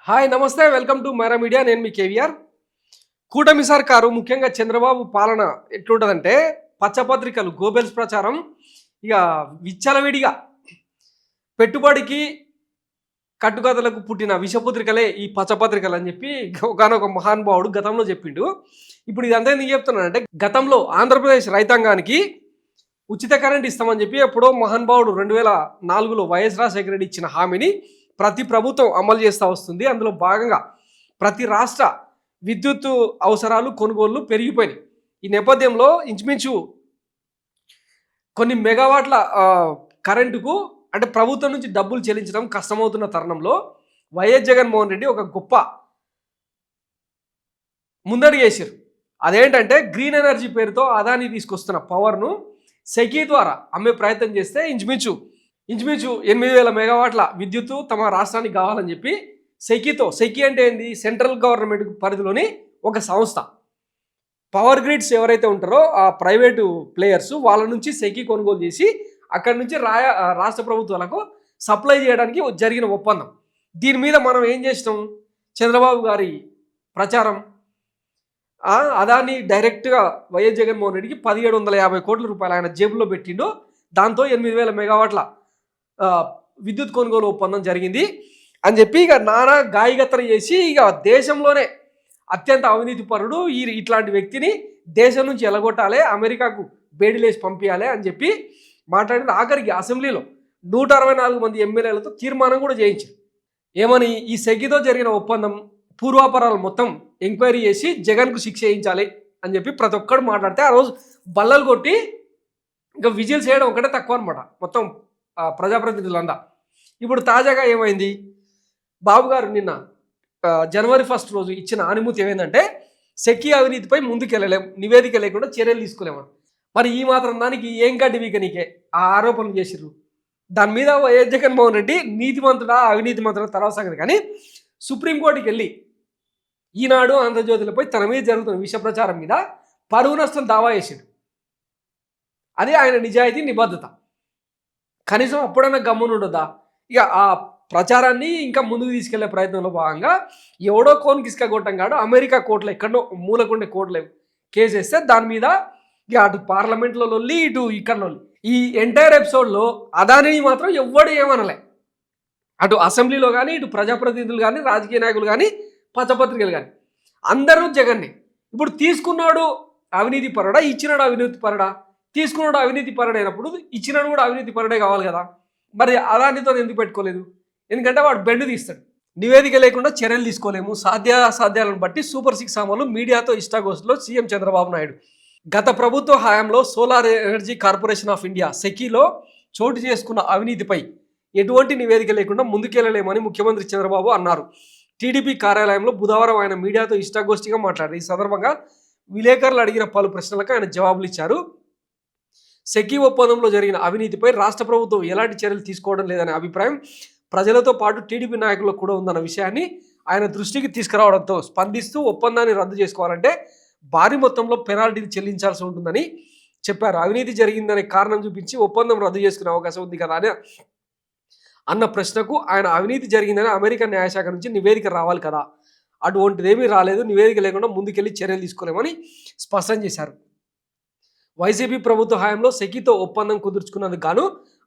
Hi నమస్తే welcome to Myra media. నేను మీ కేవీఆర్. కూటమి సర్కారు ముఖ్యంగా చంద్రబాబు పాలన ఎట్లుంటుందంటే పచ్చపత్రికలు గోబెల్స్ ప్రచారం ఇక విచ్చలవిడిగా పెట్టుబడికి కట్టుకథలకు పుట్టిన విషపత్రికలే ఈ పచ్చపత్రికలు అని చెప్పి ఒకనొక మహానుభావుడు గతంలో చెప్పిండు. ఇప్పుడు ఇదంతా ఎందుకు చెప్తున్నానంటే గతంలో ఆంధ్రప్రదేశ్ రైతాంగానికి ఉచిత కరెంట్ ఇస్తామని చెప్పి ఎప్పుడో మహానుభావుడు 2004లో వైఎస్ రాజశేఖర రెడ్డి ఇచ్చిన హామీని ప్రతి ప్రభుత్వం అమలు చేస్తూ వస్తుంది. అందులో భాగంగా ప్రతి రాష్ట్ర విద్యుత్ అవసరాలు కొనుగోళ్లు పెరిగిపోయినాయి. ఈ నేపథ్యంలో ఇంచుమించు కొన్ని మెగావాట్ల కరెంటుకు అంటే ప్రభుత్వం నుంచి డబ్బులు చెల్లించడం కష్టమవుతున్న తరుణంలో వైఎస్ జగన్మోహన్ రెడ్డి ఒక గొప్ప ముందడుగు వేసారు. అదేంటంటే గ్రీన్ ఎనర్జీ పేరుతో అదాని తీసుకొస్తున్న పవర్ను సెకీ ద్వారా అమ్మే ప్రయత్నం చేస్తే ఇంచుమించు 8,000 మెగావాట్ల విద్యుత్తు తమ రాష్ట్రానికి కావాలని చెప్పి సెకీ అంటే ఏంది, సెంట్రల్ గవర్నమెంట్ పరిధిలోని ఒక సంస్థ. పవర్ గ్రిడ్స్ ఎవరైతే ఉంటారో ఆ ప్రైవేటు ప్లేయర్స్ వాళ్ళ నుంచి సెకీ కొనుగోలు చేసి అక్కడి నుంచి రాష్ట్ర ప్రభుత్వాలకు సప్లై చేయడానికి జరిగిన ఒప్పందం. దీని మీద మనం ఏం చేసినాం, చంద్రబాబు గారి ప్రచారం అదాన్ని డైరెక్ట్గా వైఎస్ జగన్మోహన్ రెడ్డికి 1,750 కోట్ల రూపాయలు ఆయన జేబులో పెట్టిండు. దాంతో 8,000 మెగావాట్ల విద్యుత్ కొనుగోలు ఒప్పందం జరిగింది అని చెప్పి ఇక నానా గాయగత్తర చేసి ఇక దేశంలోనే అత్యంత అవినీతి పరుడు ఇట్లాంటి వ్యక్తిని దేశం నుంచి ఎలగొట్టాలి, అమెరికాకు బేడీలేసి పంపించాలి అని చెప్పి మాట్లాడిన ఆఖరికి అసెంబ్లీలో 164 మంది ఎమ్మెల్యేలతో తీర్మానం కూడా చేయించారు. ఏమని, ఈ సెగితో జరిగిన ఒప్పందం పూర్వాపరాలు మొత్తం ఎంక్వైరీ చేసి జగన్కు శిక్ష వేయించాలి అని చెప్పి ప్రతి ఒక్కడు మాట్లాడితే ఆ రోజు బల్లలు కొట్టి ఇంకా విజిల్స్ చేయడం ఒకటే తక్కువ అనమాట మొత్తం ప్రజాప్రతినిధులందా. ఇప్పుడు తాజాగా ఏమైంది, బాబు గారు నిన్న జనవరి 1 రోజు ఇచ్చిన అనుమతి ఏమైందంటే సెకీ అవినీతిపై ముందుకెళ్ళలేం, నివేదిక లేకుండా చర్యలు తీసుకోలేమని. మరి ఈ మాత్రం దానికి ఏం గడ్డి వీకనికే ఆ ఆరోపణలు చేసిర్రు. దాని మీద వైఎస్ జగన్మోహన్ రెడ్డి నీతిమంతుడా అవినీతి మంత్రుడా తర్వాత సంగతి కానీ సుప్రీంకోర్టుకి వెళ్ళి ఈనాడు ఆంధ్రజ్యోతిలపై తన మీద జరుగుతున్న విష ప్రచారం మీద పరువు నష్టం దావా చేసాడు. అదే ఆయన నిజాయితీ నిబద్ధత. కనీసం అప్పుడన్నా గమ్మున ఉండదా. ఇక ఆ ప్రచారాన్ని ఇంకా ముందుకు తీసుకెళ్లే ప్రయత్నంలో భాగంగా ఎవడో కోన్కి ఇసుక కొట్టంగాడు అమెరికా కోర్టులో ఎక్కడో మూలకుండే కోర్టులో కేసు వేస్తే దాని మీద ఇక అటు పార్లమెంట్లో లొల్లి ఇటు ఇక్కడ లొల్లి. ఈ ఎంటైర్ ఎపిసోడ్లో అదానిని మాత్రం ఎవ్వడు ఏమనలే. అటు అసెంబ్లీలో కానీ ఇటు ప్రజాప్రతినిధులు కానీ రాజకీయ నాయకులు కానీ పచ్చపత్రికలు కానీ అందరూ జగన్ని. ఇప్పుడు తీసుకున్నాడు అవినీతి పరుడా, ఇచ్చినాడు అవినీతి పరుడా? తీసుకున్నాడు అవినీతి పరుడైనప్పుడు ఇచ్చినాడు కూడా అవినీతి పరుడే కావాలి కదా. మరి అదానితో ఎందుకు పెట్టుకోలేదు? ఎందుకంటే వాడు బెండు తీస్తాడు. నివేదిక లేకుండా చర్యలు తీసుకోలేము, సాధ్యాలను బట్టి సూపర్ 6 అమలు మీడియాతో ఇష్టాగోష్ఠిలో సీఎం చంద్రబాబు నాయుడు. గత ప్రభుత్వ హయాంలో solar energy corporation of India సెకీలో చోటు చేసుకున్న అవినీతిపై ఎటువంటి నివేదిక లేకుండా ముందుకెళ్లలేమని ముఖ్యమంత్రి చంద్రబాబు అన్నారు. టీడీపీ కార్యాలయంలో బుధవారం ఆయన మీడియాతో ఇష్టాగోష్ఠిగా మాట్లాడారు. ఈ సందర్భంగా విలేకరులు అడిగిన పలు ప్రశ్నలకు ఆయన జవాబులు ఇచ్చారు. సెకీ ఒప్పందంలో జరిగిన అవినీతిపై రాష్ట్ర ప్రభుత్వం ఎలాంటి చర్యలు తీసుకోవడం లేదనే అభిప్రాయం ప్రజలతో పాటు టీడీపీ నాయకులకు కూడా ఉందన్న విషయాన్ని ఆయన దృష్టికి తీసుకురావడంతో స్పందిస్తూ ఒప్పందాన్ని రద్దు చేసుకోవాలంటే భారీ మొత్తంలో పెనాల్టీలు చెల్లించాల్సి ఉంటుందని చెప్పారు. అవినీతి జరిగిందనే కారణం చూపించి ఒప్పందం రద్దు చేసుకునే అవకాశం ఉంది కదా అని అన్న ప్రశ్నకు ఆయన అవినీతి జరిగిందని అమెరికా న్యాయశాఖ నుంచి నివేదిక రావాలి కదా, అటువంటిదేమీ రాలేదు, నివేదిక లేకుండా ముందుకెళ్లి చర్యలు తీసుకోలేమని స్పష్టం చేశారు. వైసీపీ ప్రభుత్వ హయాంలో సెకీతో ఒప్పందం కుదుర్చుకున్నందుకు గాను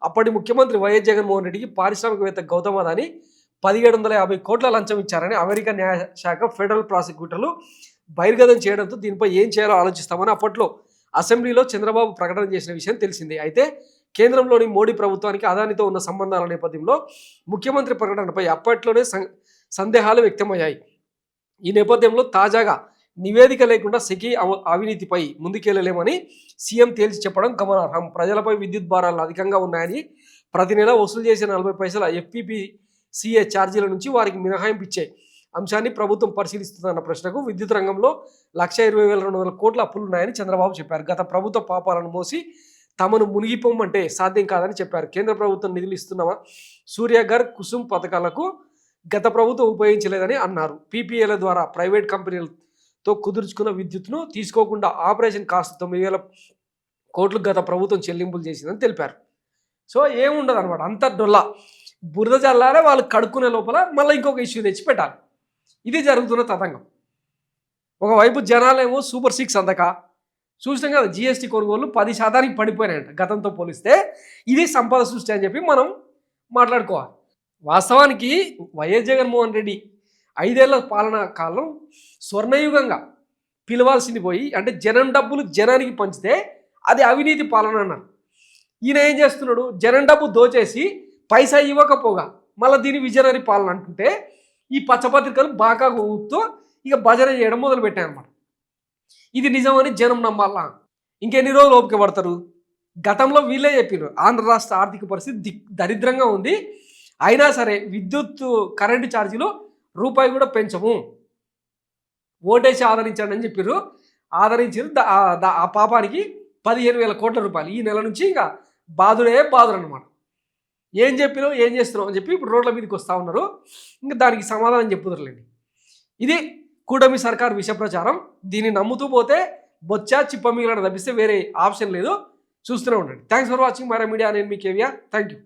అప్పటి ముఖ్యమంత్రి వైఎస్ జగన్మోహన్ రెడ్డికి పారిశ్రామికవేత్త గౌతమ్ అదాని 1,750 కోట్ల లంచం ఇచ్చారని అమెరికా న్యాయశాఖ ఫెడరల్ ప్రాసిక్యూటర్లు బహిర్గతం చేయడంతో దీనిపై ఏం చేయాలో ఆలోచిస్తామని అప్పట్లో అసెంబ్లీలో చంద్రబాబు ప్రకటన చేసిన విషయం తెలిసిందే. అయితే కేంద్రంలోని మోడీ ప్రభుత్వానికి అదానితో ఉన్న సంబంధాల నేపథ్యంలో ముఖ్యమంత్రి ప్రకటనపై అప్పట్లోనే సందేహాలు వ్యక్తమయ్యాయి. ఈ నేపథ్యంలో తాజాగా నివేదిక లేకుండా సెకీ అవినీతిపై ముందుకెళ్లలేమని సీఎం తేల్చి చెప్పడం గమనార్హం. ప్రజలపై విద్యుత్ భారాలు అధికంగా ఉన్నాయని ప్రతి నెల వసూలు చేసే 40 పైసల FPPCA ఛార్జీల నుంచి వారికి మినహాయింపు ఇచ్చే అంశాన్ని ప్రభుత్వం పరిశీలిస్తుందన్న ప్రశ్నకు విద్యుత్ రంగంలో 1,20,200 కోట్ల అప్పులున్నాయని చంద్రబాబు చెప్పారు. గత ప్రభుత్వ పాపాలను మోసి తమను మునిగిపోమంటే సాధ్యం కాదని చెప్పారు. కేంద్ర ప్రభుత్వం నిధులు ఇస్తున్న సూర్యఘర్, కుసుమ్ పథకాలకు గత ప్రభుత్వం ఉపయోగించలేదని అన్నారు. PPAల ద్వారా ప్రైవేట్ కంపెనీలతో కుదుర్చుకున్న విద్యుత్ను తీసుకోకుండా ఆపరేషన్ కాస్ట్ 9,000 కోట్లు గత ప్రభుత్వం చెల్లింపులు చేసిందని తెలిపారు. సో ఏముండదు అనమాట, అంత డొల్లా బురద చల్లారే వాళ్ళు కడుక్కునే లోపల మళ్ళీ ఇంకొక ఇష్యూ తెచ్చి పెట్టాలి. ఇది జరుగుతున్న తతంగం. ఒకవైపు జనాలేమో సూపర్ 6 అందక చూసినాం కదా, జిఎస్టీ కొనుగోలు 10% పడిపోయినాయంట గతంతో పోలిస్తే. ఇది సంపద సృష్టి అని చెప్పి మనం మాట్లాడుకోవాలి. వాస్తవానికి వైఎస్ జగన్మోహన్ రెడ్డి 5 ఏళ్ల పాలనా కాలం స్వర్ణయుగంగా పిలవాల్సింది పోయి, అంటే జనం డబ్బులు జనానికి పంచితే అది అవినీతి పాలన అన్నారు. ఈయన ఏం చేస్తున్నాడు, జనం డబ్బు దోచేసి పైసా ఇవ్వకపోగా మళ్ళీ దీని విజనరీ పాలన అంటుంటే ఈ పచ్చపత్రికలు బాగా ఊపుతూ ఇక భజన చేయడం మొదలుపెట్టాయన్నమాట. ఇది నిజమని జనం నమ్మాలా? ఇంకెన్ని రోజులు ఓపిక పడతారు? గతంలో వీళ్ళే చెప్పారు ఆంధ్ర రాష్ట్ర ఆర్థిక పరిస్థితి దరిద్రంగా ఉంది, అయినా సరే విద్యుత్ కరెంటు ఛార్జీలు రూపాయి కూడా పెంచము, ఓటేసి ఆదరించండి అని చెప్పారు. ఆదరించారు. ఆ పాపానికి 15,000 కోట్ల రూపాయలు ఈ నెల నుంచి ఇంకా బాధుడే బాధుడు అనమాట. ఏం చెప్పినావు, ఏం చేస్తున్నావు అని చెప్పి ఇప్పుడు రోడ్ల మీదకి వస్తూ ఉన్నారు. ఇంకా దానికి సమాధానం చెప్పుదరులేండి. ఇది కూటమి సర్కార్ విష ప్రచారం. దీన్ని నమ్ముతూ పోతే బొచ్చా చిప్ప మిగిలిన తప్పిస్తే వేరే ఆప్షన్ లేదు. చూస్తూనే ఉండండి. Thanks for watching Mara media. నేను మీ కేవియా. Thank you.